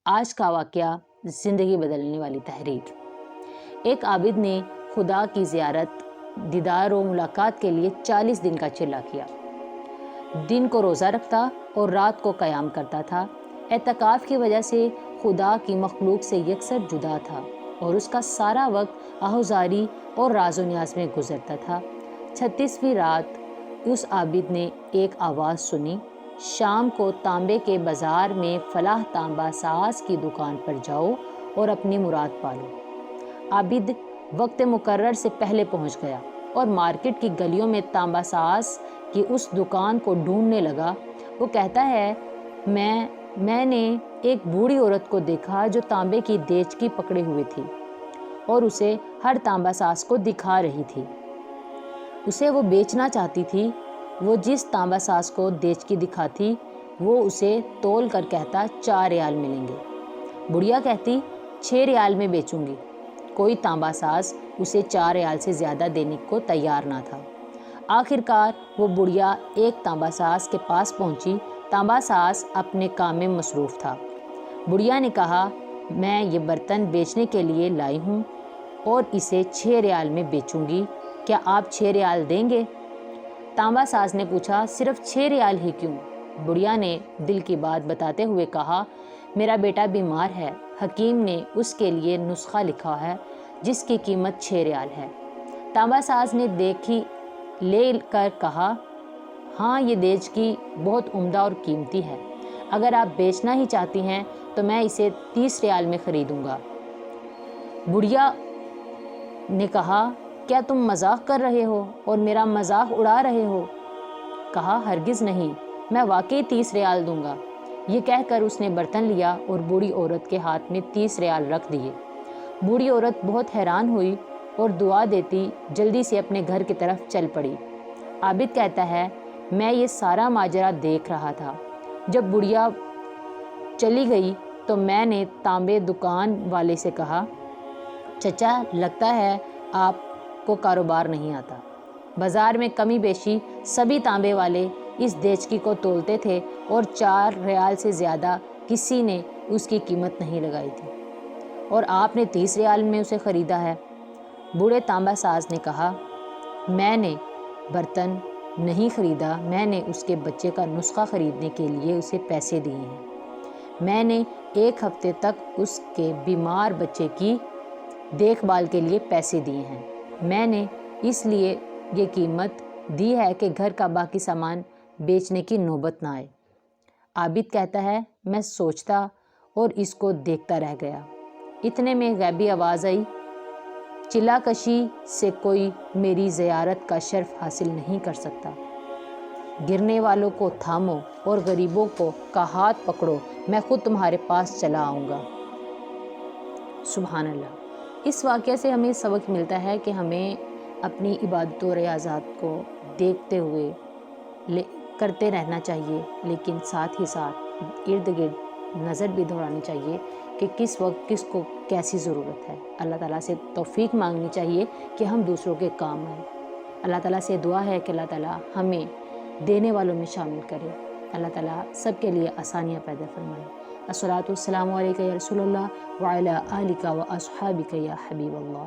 آج کا واقعہ زندگی بدلنے والی تحریر۔ ایک عابد نے خدا کی زیارت، دیدار و ملاقات کے لیے 40 دن کا چلا کیا۔ دن کو روزہ رکھتا اور رات کو قیام کرتا تھا۔ اعتکاف کی وجہ سے خدا کی مخلوق سے یکسر جدا تھا اور اس کا سارا وقت آہوزاری اور راز و نیاز میں گزرتا تھا۔ 36ویں رات اس عابد نے ایک آواز سنی، شام کو تانبے کے بازار میں فلاح تانبا ساز کی دکان پر جاؤ اور اپنی مراد پالو۔ عابد وقت مقرر سے پہلے پہنچ گیا اور مارکیٹ کی گلیوں میں تانبا ساز کی اس دکان کو ڈھونڈنے لگا۔ وہ کہتا ہے، میں نے ایک بوڑھی عورت کو دیکھا جو تانبے کی دیچکی پکڑے ہوئے تھی اور اسے ہر تانبا ساز کو دکھا رہی تھی۔ اسے وہ بیچنا چاہتی تھی۔ وہ جس تانبا ساز کو دیچکی دکھاتی وہ اسے تول کر کہتا 4 ریال ملیں گے۔ بڑھیا کہتی 6 ریال میں بیچوں گی۔ کوئی تانبا ساز اسے 4 ریال سے زیادہ دینے کو تیار نہ تھا۔ آخرکار وہ بڑھیا ایک تانبا ساز کے پاس پہنچی۔ تانبا ساز اپنے کام میں مصروف تھا۔ بڑھیا نے کہا، میں یہ برتن بیچنے کے لیے لائی ہوں اور اسے 6 ریال میں بیچوں گی، کیا آپ 6 ریال دیں گے؟ تانبا ساز نے پوچھا، صرف 6 ریال ہی کیوں؟ بڑھیا نے دل کی بات بتاتے ہوئے کہا، میرا بیٹا بیمار ہے، حکیم نے اس کے لیے نسخہ لکھا ہے جس کی قیمت 6 ریال ہے۔ تانبا ساز نے دیکھی لے کر کہا، ہاں یہ دیچکی بہت عمدہ اور قیمتی ہے، اگر آپ بیچنا ہی چاہتی ہیں تو میں اسے 30 ریال میں خریدوں گا۔ بڑھیا نے کہا، کیا تم مذاق کر رہے ہو اور میرا مذاق اڑا رہے ہو؟ کہا، ہرگز نہیں، میں واقعی 30 ریال دوں گا۔ یہ کہہ کر اس نے برتن لیا اور بوڑھی عورت کے ہاتھ میں 30 ریال رکھ دیے۔ بوڑھی عورت بہت حیران ہوئی اور دعا دیتی جلدی سے اپنے گھر کی طرف چل پڑی۔ عابد کہتا ہے، میں یہ سارا ماجرا دیکھ رہا تھا۔ جب بڑھیا چلی گئی تو میں نے تانبے دکان والے سے کہا، چچا لگتا ہے آپ کو کاروبار نہیں آتا۔ بازار میں کمی بیشی سبھی تانبے والے اس دیچکی کو تولتے تھے اور 4 ریال سے زیادہ کسی نے اس کی قیمت نہیں لگائی تھی، اور آپ نے 30 ریال میں اسے خریدا ہے۔ بوڑھے تانبا ساز نے کہا، میں نے برتن نہیں خریدا، میں نے اس کے بچے کا نسخہ خریدنے کے لیے اسے پیسے دیے ہیں۔ میں نے 1 ہفتے تک اس کے بیمار بچے کی دیکھ بھال کے لیے پیسے دیے ہیں۔ میں نے اس لیے یہ قیمت دی ہے کہ گھر کا باقی سامان بیچنے کی نوبت نہ آئے۔ عابد کہتا ہے، میں سوچتا اور اس کو دیکھتا رہ گیا۔ اتنے میں غیبی آواز آئی، چلا کشی سے کوئی میری زیارت کا شرف حاصل نہیں کر سکتا۔ گرنے والوں کو تھامو اور غریبوں کا ہاتھ پکڑو، میں خود تمہارے پاس چلا آؤں گا۔ سبحان اللہ۔ اس واقعے سے ہمیں سبق ملتا ہے کہ ہمیں اپنی عبادت و ریاضات کو دیکھتے ہوئے کرتے رہنا چاہیے، لیکن ساتھ ہی ساتھ ارد گرد نظر بھی دوڑانی چاہیے کہ کس وقت کس کو کیسی ضرورت ہے۔ اللہ تعالیٰ سے توفیق مانگنی چاہیے کہ ہم دوسروں کے کام آئیں۔ اللہ تعالیٰ سے دعا ہے کہ اللہ تعالیٰ ہمیں دینے والوں میں شامل کرے۔ اللہ تعالیٰ سب کے لیے آسانیاں پیدا فرمائے۔ الصلاۃ والسلام علیک یا رسول اللہ وعلی آلک و اصحابک یا حبیب اللہ۔